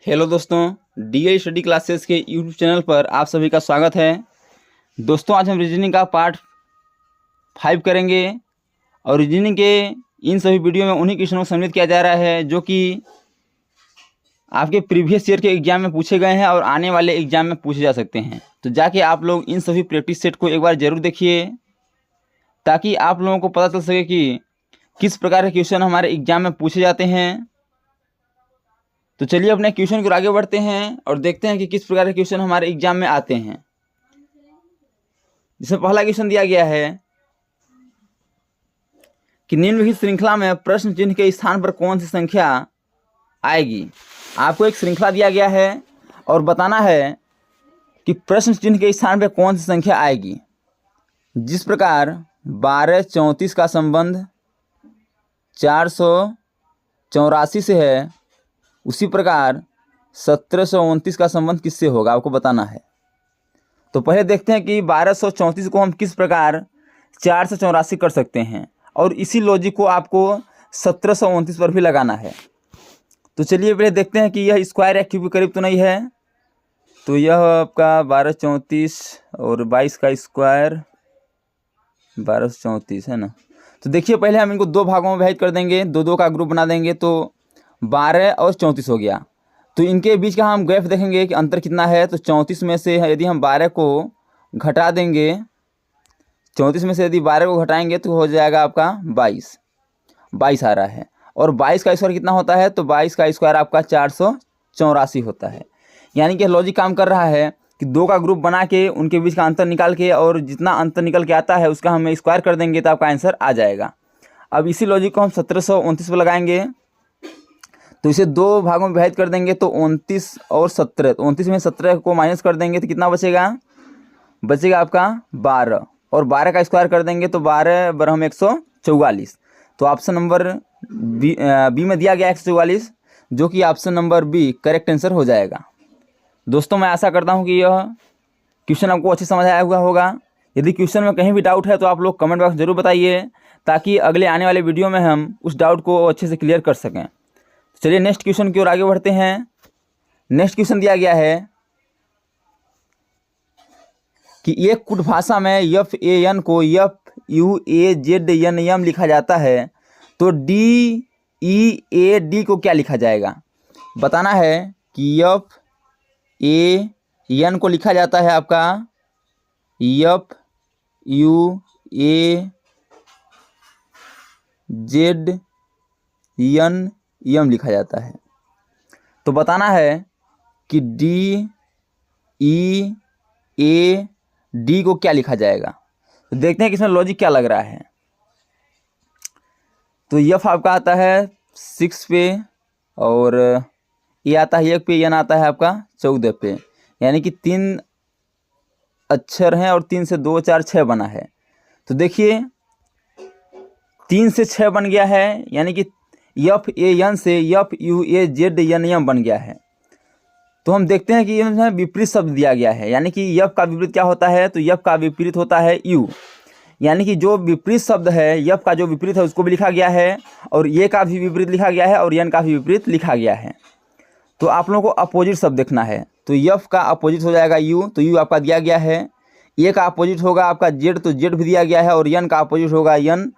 Hello दोस्तों, DL study classes के YouTube channel पर आप सभी का स्वागत है। दोस्तों, आज हम रीजनिंग का पार्ट 5 करेंगे और रीजनिंग के इन सभी वीडियो में उन्हीं क्वेश्चनों को सम्मिलित किया जा रहा है जो कि आपके प्रीवियस ईयर के एग्जाम में पूछे गए हैं और आने वाले एग्जाम में पूछे जा सकते हैं। तो जाके आप लोग इन सभी प्रैक्टिस सेट को एक बार ज़रूर देखिए ताकि आप लोगों को पता चल सके कि किस प्रकार के क्वेश्चन हमारे एग्जाम में पूछे जाते हैं। तो चलिए अपने क्वेश्चन को आगे बढ़ते हैं और देखते हैं कि किस प्रकार के क्वेश्चन हमारे एग्जाम में आते हैं। जिसमें पहला क्वेश्चन दिया गया है कि निम्नलिखित श्रृंखला में प्रश्न चिन्ह के स्थान पर कौन सी संख्या आएगी। आपको एक श्रृंखला दिया गया है और बताना है कि प्रश्न चिन्ह के स्थान पर कौन सी संख्या आएगी। जिस प्रकार 1234 का संबंध 484 से है, उसी प्रकार 1729 का संबंध किससे होगा, आपको बताना है। तो पहले देखते हैं कि 1234 को हम किस प्रकार 484 कर सकते हैं और इसी लॉजिक को आपको 1729 पर भी लगाना है। तो चलिए पहले देखते हैं कि यह स्क्वायर या क्यूब के करीब तो नहीं है। तो यह आपका 1234 और 22 का स्क्वायर 1234 है ना। तो देखिए पहले हम इनको दो भागों में विभाजित कर देंगे, दो दो का ग्रुप बना देंगे तो 12 और 34 हो गया। तो इनके बीच का हम गैप देखेंगे कि अंतर कितना है। तो 34 में से यदि हम 12 को घटा देंगे, 34 में से यदि 12 को घटाएंगे तो हो जाएगा आपका 22 आ रहा है। और 22 का स्क्वायर कितना होता है, तो 22 का स्क्वायर आपका 484 होता है। यानी कि लॉजिक काम कर रहा है कि दो का ग्रुप बना के उनके बीच का अंतर निकाल के और जितना अंतर निकल के आता है उसका हम स्क्वायर कर देंगे तो आपका आंसर आ जाएगा। अब इसी लॉजिक को हम 1729 पर लगाएंगे तो इसे दो भागों में विभाजित कर देंगे तो 29 और 17, 29 में 17 को माइनस कर देंगे तो कितना बचेगा आपका 12, और 12 का स्क्वायर कर देंगे तो 12 बरहम 144। तो ऑप्शन नंबर बी में दिया गया 144, जो कि option number B correct answer हो जाएगा। दोस्तों, मैं आशा करता हूं कि यह क्वेश्चन आपको अच्छे समझ आया हुआ होगा। यदि क्वेश्चन में कहीं भी डाउट है तो आप लोग कमेंट बॉक्स जरूर बताइए ताकि अगले आने वाले वीडियो में हम उस डाउट को अच्छे से क्लियर कर सकें। चलिए नेक्स्ट क्वेश्चन की ओर आगे बढ़ते हैं। नेक्स्ट क्वेश्चन दिया गया है कि एक कुट भाषा में FAN को FUAZNM लिखा जाता है तो DEAD को क्या लिखा जाएगा। बताना है कि FAN को लिखा जाता है आपका FUAZNM लिखा जाता है। तो बताना है कि DEAD को क्या लिखा जाएगा। तो देखते हैं कि इसमें लॉजिक क्या लग रहा है। तो F आपका आता है 6 पे और E आता है 1 पे, N आता है आपका 14 पे, यानी कि 3 अक्षर हैं और 3 से 2 4 6 बना है। तो देखिए 3 से 6 बन गया है, यानी कि FAN से FUAZNM बन गया है। तो हम देखते हैं कि इसमें विपरीत शब्द दिया गया है, यानी कि F का विपरीत क्या होता है, तो F का विपरीत होता है U, यानी कि जो विपरीत शब्द है F का जो विपरीत है उसको भी लिखा गया है और A का भी विपरीत लिखा गया है और N का भी विपरीत लिखा गया है। तो आप लोगों को अपोजिट शब्द देखना है। तो F का अपोजिट हो जाएगा U, तो U आपका दिया गया है। A का अपोजिट होगा आपका Z, तो Z भी दिया गया है और N का अपोजिट होगा M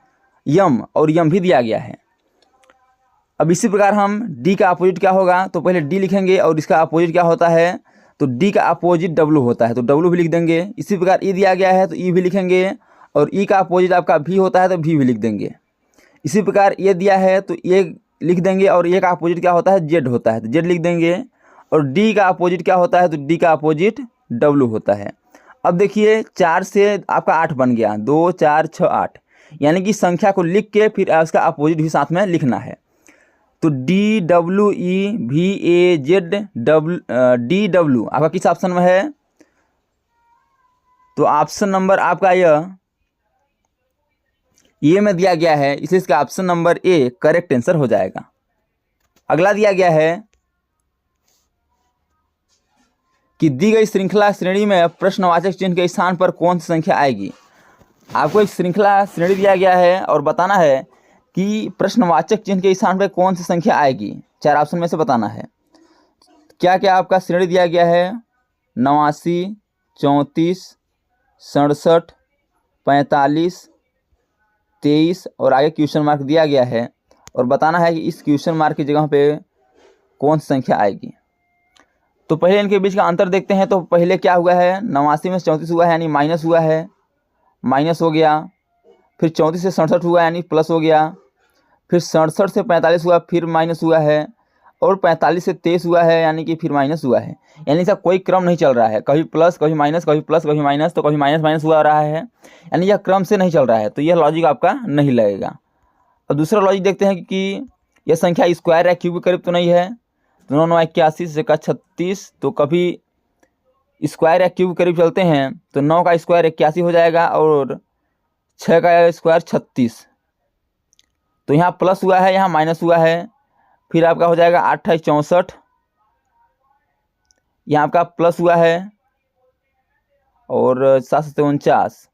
और M भी दिया गया है। अब इसी प्रकार हम D का अपोजिट क्या होगा, तो पहले D लिखेंगे और इसका अपोजिट क्या होता है, तो D का अपोजिट W होता है, तो W भी लिख देंगे। इसी प्रकार E दिया गया है तो E भी लिखेंगे और E का अपोजिट आपका V होता है तो V भी लिख देंगे। इसी प्रकार A दिया है तो A लिख देंगे और A का अपोजिट क्या होता है, Z होता है तो Z लिख देंगे। और D का अपोजिट क्या होता है, तो D का अपोजिट W होता है। अब देखिए 4 से आपका 8 बन गया, 2 4 6 8, यानी कि संख्या को लिख के फिर उसका अपोजिट भी साथ में लिखना है। तो DWEVAZDW आपका किस ऑप्शन में है, तो ऑप्शन नंबर आपका यह ए में दिया गया है, इसलिए इसका option number A correct answer हो जाएगा। अगला दिया गया है कि दी गई श्रृंखला श्रेणी में प्रश्नवाचक चिन्ह के स्थान पर कौन सी संख्या आएगी। आपको एक श्रृंखला श्रेणी दिया गया है और बताना है कि प्रश्नवाचक चिन्ह के स्थान पर कौन सी संख्या आएगी। चार ऑप्शन में से बताना है। क्या क्या आपका श्रेणी दिया गया है, 89, 34, 67, 45, 23 और आगे क्वेश्चन मार्क दिया गया है और बताना है कि इस क्वेश्चन मार्क की जगह पे कौन सी संख्या आएगी। तो पहले इनके बीच का अंतर देखते हैं। तो पहले क्या हुआ है, 89 में 34 हुआ है यानी माइनस हुआ है, माइनस हो गया। फिर 34 से 67 हुआ यानी प्लस हो गया। फिर 67 से 45 हुआ फिर माइनस हुआ है, और 45 से 23 हुआ है यानी कि फिर माइनस हुआ है। यानी इसका कोई क्रम नहीं चल रहा है, कभी प्लस कभी माइनस, कभी प्लस कभी माइनस, तो कभी माइनस माइनस हुआ रहा है, यानी यह क्रम से नहीं चल रहा है। तो यह लॉजिक आपका नहीं लगेगा। और दूसरा लॉजिक देखते हैं कि यह संख्या स्क्वायर या क्यूब के करीब तो नहीं है। तो 9 9 81 से का 36, तो कभी स्क्वायर या क्यूब के करीब चलते हैं तो 9 का स्क्वायर 81 हो जाएगा और 6 का स्क्वायर 36। तो यहाँ प्लस हुआ है, यहाँ माइनस हुआ है। फिर आपका हो जाएगा 8 × 64, यहाँ आपका प्लस हुआ है, और 7 से 49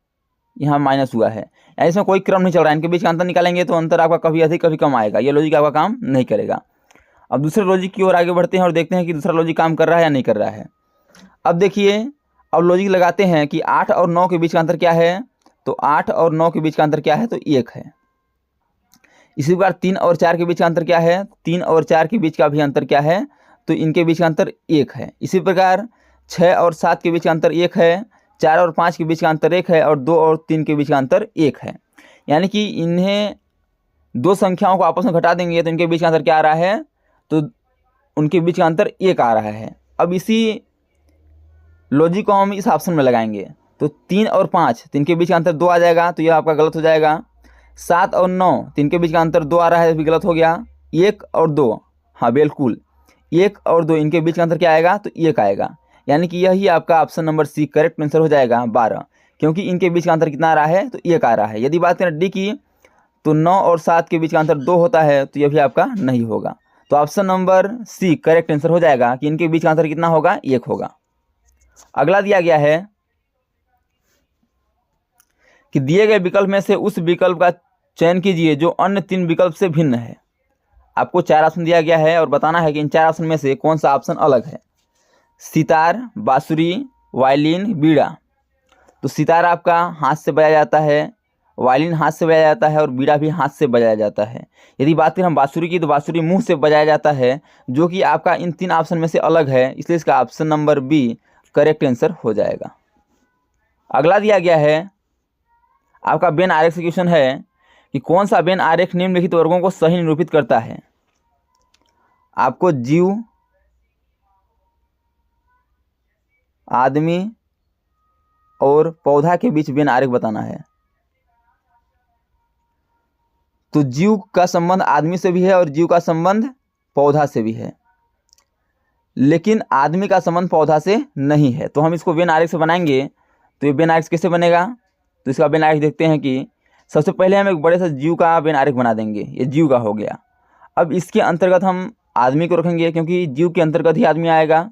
यहाँ माइनस हुआ है। यानी इसमें कोई क्रम नहीं चल रहा है। इनके बीच का अंतर निकालेंगे तो अंतर आपका कभी अधिक कभी कम आएगा। ये लॉजिक आपका काम नहीं करेगा। अब दूसरे लॉजिक की ओर आगे बढ़ते हैं और देखते हैं कि दूसरा लॉजिक काम कर रहा है या नहीं कर रहा है। अब देखिए, अब लॉजिक लगाते हैं कि 8 और 9 के बीच का अंतर क्या है। तो 8 और 9 के बीच का अंतर क्या है, तो 1 है। इसी प्रकार 3 और 4 के बीच का अंतर क्या है, 3 और 4 के बीच का भी अंतर क्या है, तो इनके बीच का अंतर 1 है। इसी प्रकार 6 और 7 के बीच का अंतर 1 है, 4 और 5 के बीच का अंतर 1 है, और 2 और 3 के बीच का अंतर 1 है। यानी कि इन्हें दो संख्याओं को आपस में घटा देंगे तो इनके बीच का अंतर क्या आ रहा है, तो उनके बीच का अंतर 1 आ रहा है। अब इसी लॉजिक को हम इस ऑप्शन में लगाएंगे। तो 3 और 5 तो इनके बीच का अंतर 2 आ जाएगा, तो यह आपका गलत हो जाएगा। 7 और 9 तो इनके बीच का अंतर 2 आ रहा है, भी गलत हो गया। 1 और 2, हाँ बिल्कुल, 1 और 2 इनके बीच का अंतर क्या आएगा, तो 1 आएगा। यानी कि यही आपका option number C correct answer हो जाएगा 12, क्योंकि इनके बीच का अंतर कितना आ रहा है, तो 1 आ रहा है। यदि बात करें डी की, तो 9 और 7 के बीच का अंतर 2 होता है, तो यह भी आपका नहीं होगा। तो option number C correct answer हो जाएगा कि इनके बीच का अंतर कितना होगा, 1 होगा। अगला दिया गया है कि दिए गए विकल्प में से उस विकल्प का चयन कीजिए जो अन्य 3 विकल्प से भिन्न है। आपको 4 ऑप्शन दिया गया है और बताना है कि इन 4 ऑप्शन में से कौन सा ऑप्शन अलग है। सितार, बांसुरी, वायलिन, बीड़ा। तो सितार आपका हाथ से बजाया जाता है, वायलिन हाथ से बजाया जाता है, और बीड़ा भी हाथ से बजाया जाता है। यदि बात करें हम बांसुरी की, तो बांसुरी मुंह से बजाया जाता है, जो कि आपका इन 3 ऑप्शन में से अलग है, इसलिए इसका option number B correct answer हो जाएगा। अगला दिया गया है आपका वेन आरेख से क्वेश्चन है कि कौन सा वेन आरेख निम्नलिखित वर्गों को सही निरूपित करता है। आपको जीव, आदमी और पौधा के बीच वेन आरेख बताना है। तो जीव का संबंध आदमी से भी है और जीव का संबंध पौधा से भी है, लेकिन आदमी का संबंध पौधा से नहीं है। तो हम इसको वेन आरेख से बनाएंगे। तो ये वेन आरेख कैसे बनेगा, तो इसका वेन आरेख देखते हैं कि सबसे पहले हम एक बड़े से जीव का वेन आरेख बना देंगे। ये जीव का हो गया। अब इसके अंतर्गत हम आदमी को रखेंगे, क्योंकि जीव के अंतर्गत ही आदमी आएगा।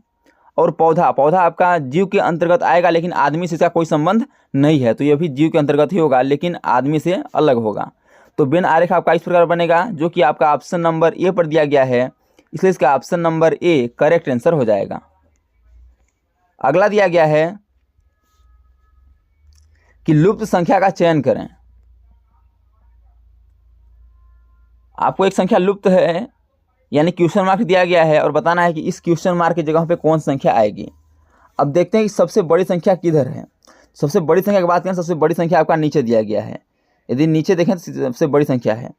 और पौधा, पौधा आपका जीव के अंतर्गत आएगा, लेकिन आदमी से इसका कोई संबंध नहीं है, तो यह भी जीव के अंतर्गत ही होगा, लेकिन आदमी से अलग होगा। तो वेन आरेख आपका इस प्रकार बनेगा, जो कि आपका ऑप्शन नंबर ए पर दिया गया है, इसलिए इसका option number A correct answer हो जाएगा। अगला दिया गया है कि लुप्त संख्या का चयन करें। आपको एक संख्या लुप्त है, यानी क्वेश्चन मार्क दिया गया है, और बताना है कि इस क्वेश्चन मार्क की जगह पे कौन संख्या आएगी। अब देखते हैं कि सबसे बड़ी संख्या किधर है। सबसे बड़ी संख्या की बात करें, सबसे बड़ी संख्या आपका नीचे दिया गया है। यदि नीचे देखें तो सबसे बड़ी संख्या है,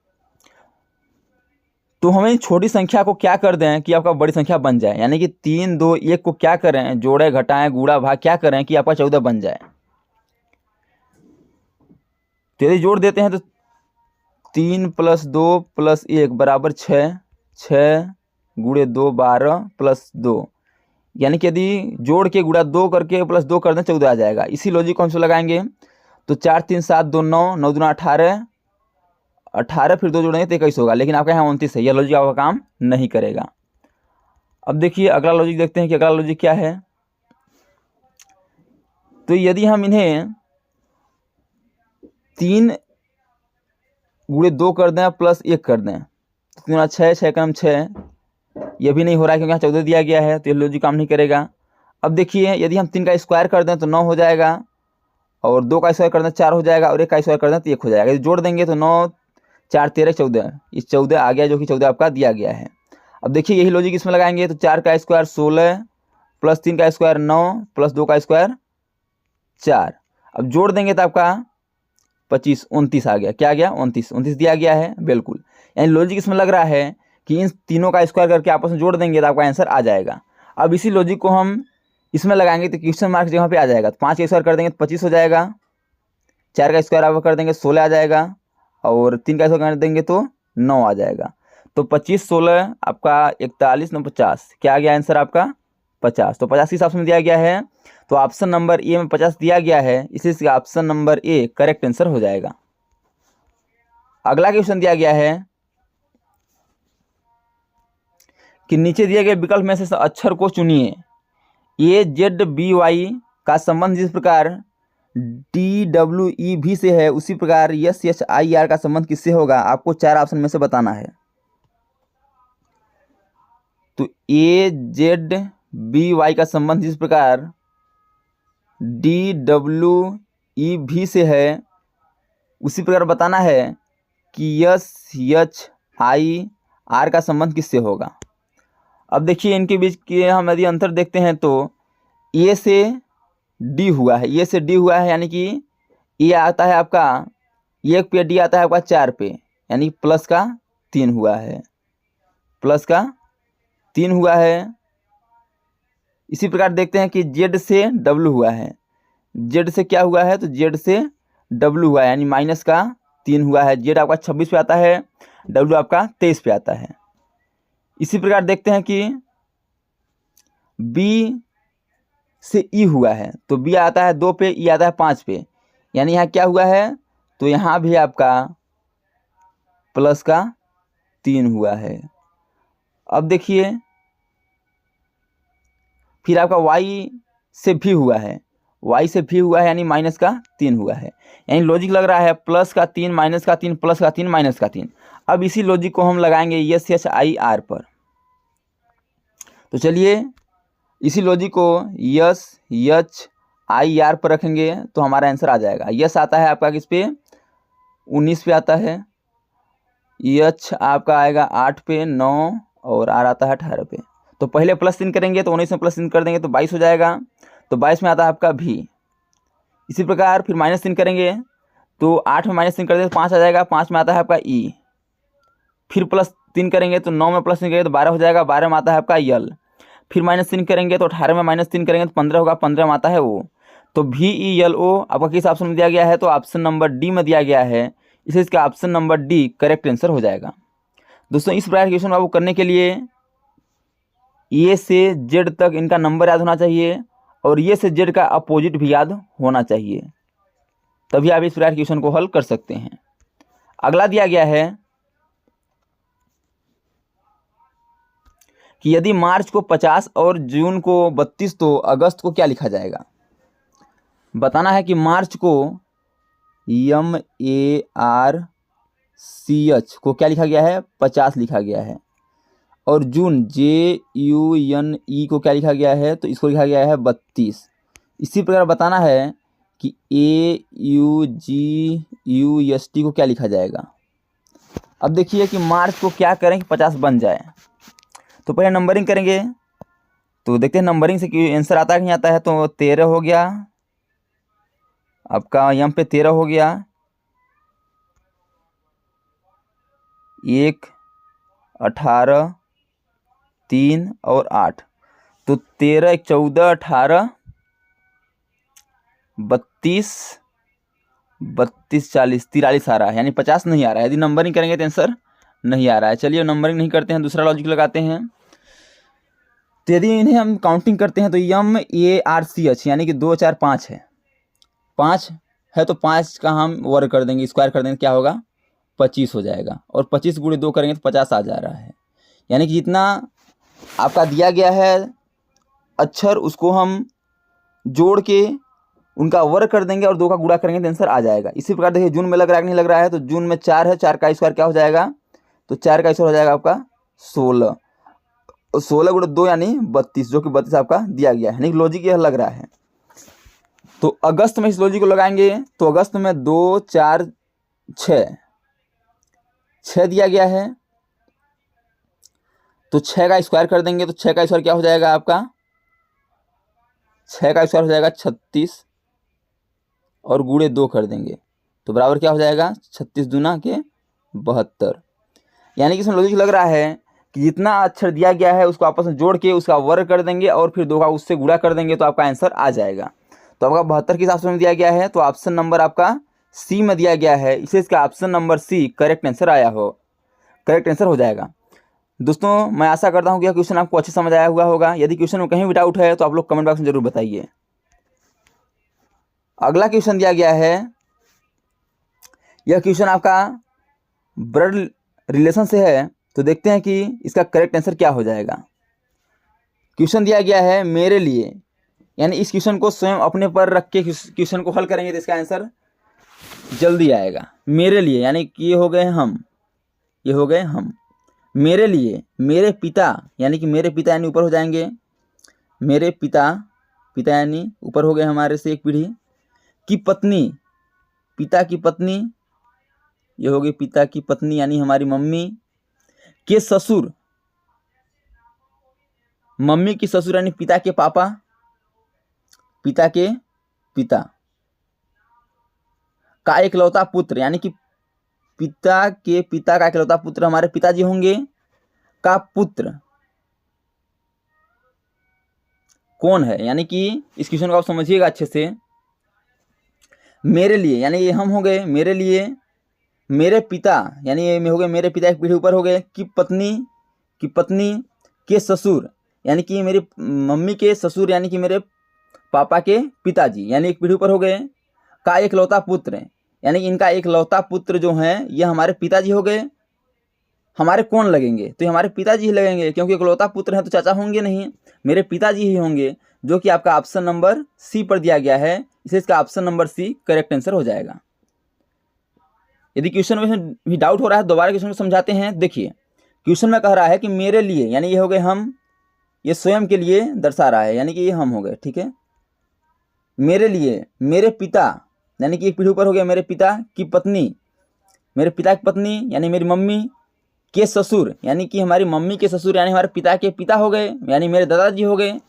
तो हमें छोटी संख्या को क्या कर दें कि आपका बड़ी संख्या बन जाए। यानी कि 3, 2, 1 को क्या करें, जोड़े, घटाएं, गुणा, भाग क्या करें कि आपका 14 बन जाए। तो यदि जोड़ देते हैं तो 3 + 2 + 1 बराबर 6, 6 × 2 12 + 2, यानी कि यदि जोड़ के गुणा 2 करके + 2 कर दें 14 आ जाएगा। इसी लॉजिक को हम से लगाएंगे। तो 4 3 7 2 9, 9 दूना 18, 18 फिर 2 जोड़ेंगे तो 21 होगा, लेकिन आपका यहाँ 29 है। यह लॉजिक आपका काम नहीं करेगा। अब देखिए अगला लॉजिक देखते हैं कि अगला लॉजिक क्या है। तो यदि हम इन्हें 3 × 2 कर दें + 1 कर दें, तो 3 6, 6 × 6, ये भी नहीं हो रहा है क्योंकि यहाँ 14 दिया गया है, तो ये लॉजिक काम नहीं करेगा। अब देखिए यदि हम 3 का स्क्वायर कर दें तो 9 हो जाएगा, और 2 का स्क्वायर कर दें 4 हो जाएगा, और 1 का स्क्वायर कर दें तो 1 हो जाएगा। यदि जोड़ देंगे तो 9 4 13 14, इस 14 आ गया जो कि 14 आपका दिया गया है। अब देखिए यही लॉजिक इसमें लगाएंगे, तो 4 का स्क्वायर 16 प्लस 3 का स्क्वायर 9 प्लस 2 का स्क्वायर 4। अब जोड़ देंगे तो आपका 25 29 आ गया। क्या आ गया? 29 दिया गया है बिल्कुल। यानी लॉजिक इसमें लग रहा है कि इन तीनों का स्क्वायर करके आपस में जोड़ देंगे तो आपका आंसर आ जाएगा। अब इसी लॉजिक को हम इसमें लगाएंगे तो क्वेश्चन मार्क जगह पे आ जाएगा। तो 5 का स्क्वायर कर देंगे तो 25 हो जाएगा, 4 का स्क्वायर आप कर देंगे 16 आ जाएगा, और 3 का स्क्वायर कर देंगे तो 9 आ जाएगा। तो 25 16 आपका 41 9 50, क्या आ गया आंसर आपका? 50। तो 50 किस ऑप्शन में दिया गया है? तो ऑप्शन नंबर ए में 50 दिया गया है, इसलिए option number A correct answer हो जाएगा। अगला क्वेश्चन दिया गया है कि नीचे दिए गए विकल्प में से अक्षर को चुनिए। AZBY का संबंध जिस प्रकार DWEV से है उसी प्रकार SHIR का संबंध किससे होगा? आपको 4 ऑप्शन में से बताना है। तो AZBY का संबंध जिस प्रकार DWEV से है उसी प्रकार बताना है कि SHIR का संबंध किससे होगा। अब देखिए इनके बीच के हम यदि अंतर देखते हैं तो ए से डी हुआ है, ए से डी हुआ है, यानी कि ए आता है आपका 1 पे, डी आता है आपका 4 पे, यानी प्लस का 3 हुआ है, प्लस का 3 हुआ है। इसी प्रकार देखते हैं कि जेड से डब्लू हुआ है, जेड से क्या हुआ है? तो जेड से डब्लू हुआ है, यानी माइनस का 3 हुआ है। जेड आपका 26 पे आता है, डब्लू आपका 23 पे आता है। इसी प्रकार देखते हैं कि बी से ई हुआ है, तो बी आता है 2 पे, ई आता है 5 पे, यानी यहाँ क्या हुआ है? तो यहाँ भी आपका प्लस का 3 हुआ है। अब देखिए फिर आपका वाई से भी हुआ है, वाई से भी हुआ है, यानी माइनस का 3 हुआ है। यानी लॉजिक लग रहा है प्लस का 3 माइनस का 3 प्लस का 3 माइनस का 3। अब इसी लॉजिक को हम लगाएंगे SHIR पर। तो चलिए इसी लॉजिक को SHIR पर रखेंगे तो हमारा आंसर आ जाएगा। यस आता है आपका किस पे? 19 पे आता है, एच आपका आएगा 8 पे, 9, और आर आता है 18 पे। तो पहले प्लस 3 करेंगे तो 19 में प्लस 3 कर देंगे तो 22 हो जाएगा, तो 22 में आता है आपका भी। इसी प्रकार फिर माइनस 3 करेंगे तो 8 में माइनस 3 कर देंगे तो 5 आ जाएगा, 5 में आता है आपका ई। फिर प्लस 3 करेंगे तो 9 में प्लस 3 करेंगे तो 12 हो जाएगा, 12 में आता है आपका यल। फिर माइनस 3 करेंगे तो 18 में माइनस 3 करेंगे तो 15 होगा, 15 में आता है ओ। तो VELO आपका किस ऑप्शन में दिया गया है? तो ऑप्शन नंबर डी में दिया गया है, इसलिए इसका option number D correct answer हो जाएगा। दोस्तों इस प्रकार क्वेश्चन आपको करने के लिए ए से जेड तक इनका नंबर याद होना चाहिए, और ए से जेड का अपोजिट भी याद होना चाहिए, तभी आप इस प्रकार क्वेश्चन को हल कर सकते हैं। अगला दिया गया है कि यदि मार्च को 50 और जून को 32 तो अगस्त को क्या लिखा जाएगा? बताना है कि मार्च को MARCH को क्या लिखा गया है? 50 लिखा गया है, और जून JUNE को क्या लिखा गया है? तो इसको लिखा गया है 32। इसी प्रकार बताना है कि AUGUST को क्या लिखा जाएगा। अब देखिए कि मार्च को क्या करें कि 50 बन जाए, तो पहले नंबरिंग करेंगे, तो देखते हैं नंबरिंग से आंसर आता है कि नहीं आता है। तो 13 हो गया आपका, यहाँ पे 13 हो गया, 1 18 3 और 8, तो 13 14 18 32 32 40 43 आ रहा है, यानी 50 नहीं आ रहा है। यदि नंबरिंग करेंगे तो आंसर नहीं आ रहा है। चलिए नंबरिंग नहीं करते हैं, दूसरा लॉजिक लगाते हैं। तो यदि इन्हें हम काउंटिंग करते हैं तो MARCH यानी कि 2 4 5 है, 5 है तो 5 का हम वर्ग कर देंगे, स्क्वायर कर देंगे, क्या होगा? 25 हो जाएगा, और 25 गुणे 2 करेंगे तो 50 आ जा रहा है। यानी कि जितना आपका दिया गया है अक्षर उसको हम जोड़ के उनका वर्ग कर देंगे और 2 का गुणा करेंगे तो आंसर आ जाएगा। इसी प्रकार देखिए जून में लग रहा है कि नहीं लग रहा है, तो जून में 4 है, 4 का स्क्वायर क्या हो जाएगा? तो 4 का स्क्वायर हो जाएगा आपका 16, और 16 गुणे 2 यानी 32, जो कि 32 आपका दिया गया है, यानी लॉजिक यह लग रहा है। तो अगस्त में इस लॉजिक को लगाएंगे तो अगस्त में 2 4 6 दिया गया है, तो 6 का स्क्वायर कर देंगे तो 6 का स्क्वायर क्या हो जाएगा आपका, 6 का स्क्वायर हो जाएगा 36 और गुणे 2 कर देंगे तो बराबर क्या हो जाएगा 36 दूना के 72। यानी कि इसमें लॉजिक लग रहा है कि जितना अक्षर दिया गया है उसको आपस में जोड़ के उसका वर्ग कर देंगे और फिर 2 का उससे गुणा कर देंगे तो आपका आंसर आ जाएगा। तो आपका 72 किस ऑप्शन में दिया गया है, तो ऑप्शन नंबर आपका सी में दिया गया है, इसे इसका option number C correct answer correct answer हो जाएगा। दोस्तों मैं आशा करता हूँ कि यह क्वेश्चन आपको अच्छे समझ आया हुआ होगा। यदि क्वेश्चन में कहीं भी डाउट है तो आप लोग कमेंट बॉक्स में जरूर बताइए। अगला क्वेश्चन दिया गया है, यह क्वेश्चन आपका ब्लड रिलेशन से है, तो देखते हैं कि इसका करेक्ट आंसर क्या हो जाएगा। क्वेश्चन दिया गया है मेरे लिए, यानी इस क्वेश्चन को स्वयं अपने पर रख के क्वेश्चन को हल करेंगे तो इसका आंसर जल्दी आएगा। मेरे लिए यानी कि ये हो गए हम, मेरे लिए मेरे पिता, यानी कि मेरे पिता यानी ऊपर हो जाएंगे, मेरे पिता यानी ऊपर हो गए हमारे से एक पीढ़ी की पत्नी, पिता की पत्नी, ये हो गई पिता की पत्नी यानी हमारी मम्मी के ससुर, मम्मी की ससुर यानी पिता के पापा, पिता के पिता का इकलौता पुत्र, यानी कि पिता के पिता का इकलौता पुत्र हमारे पिताजी होंगे, का पुत्र कौन है, यानी कि इस क्वेश्चन को आप समझिएगा अच्छे से। मेरे लिए यानी ये हम हो गए, मेरे लिए मेरे पिता यानी ये हो गए मेरे पिता एक पीढ़ी ऊपर हो गए, की पत्नी के ससुर यानी कि मेरी मम्मी के ससुर यानी कि मेरे पापा के पिताजी यानी एक पीढ़ी ऊपर हो गए, का इकलौता पुत्र यानी इनका इकलौता पुत्र जो हैं ये हमारे पिताजी हो गए। हमारे कौन लगेंगे, तो ये हमारे पिताजी ही लगेंगे क्योंकि इकलौता पुत्र हैं तो चाचा होंगे नहीं, मेरे पिताजी ही होंगे, जो कि आपका ऑप्शन नंबर सी पर दिया गया है, इसे इसका option number C correct answer हो जाएगा। यदि क्वेश्चन में भी डाउट हो रहा है दोबारा क्वेश्चन को समझाते हैं। देखिए क्वेश्चन में कह रहा है कि मेरे लिए यानी ये हो गए हम, ये स्वयं के लिए दर्शा रहा है यानी कि ये हम हो गए, ठीक है। मेरे लिए मेरे पिता यानी कि एक पीढ़ी ऊपर हो गया, मेरे पिता की पत्नी, मेरे पिता की पत्नी यानी मेरी मम्मी के ससुर यानी कि हमारी मम्मी के ससुर यानी हमारे पिता के पिता हो गए यानी मेरे दादाजी हो गए,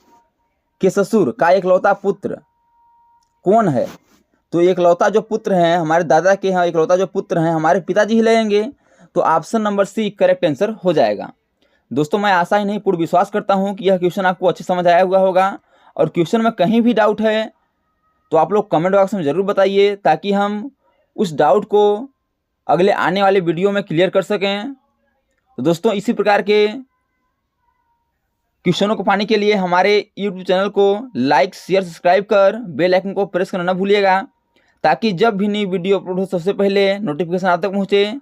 के ससुर का इकलौता पुत्र कौन है, तो इकलौता जो पुत्र हैं हमारे दादा के यहाँ, इकलौता जो पुत्र हैं हमारे पिताजी ही लगेंगे, तो option number C correct answer हो जाएगा। दोस्तों मैं आशा ही नहीं पूर्ण विश्वास करता हूँ कि यह क्वेश्चन आपको अच्छे समझ आया हुआ होगा, और क्वेश्चन में कहीं भी डाउट है तो आप लोग कमेंट बॉक्स में ज़रूर बताइए ताकि हम उस डाउट को अगले आने वाले वीडियो में क्लियर कर सकें। तो दोस्तों इसी प्रकार के क्वेश्चनों को पाने के लिए हमारे YouTube चैनल को लाइक शेयर सब्सक्राइब कर बेल आइकन को प्रेस करना ना भूलिएगा, ताकि जब भी नई वीडियो अपलोड हो सबसे पहले नोटिफिकेशन आप तक पहुँचे।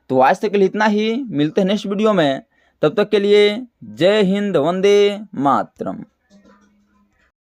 तो आज तक के लिए इतना ही, मिलते हैं नेक्स्ट वीडियो में, तब तक के लिए जय हिंद, वंदे मातरम।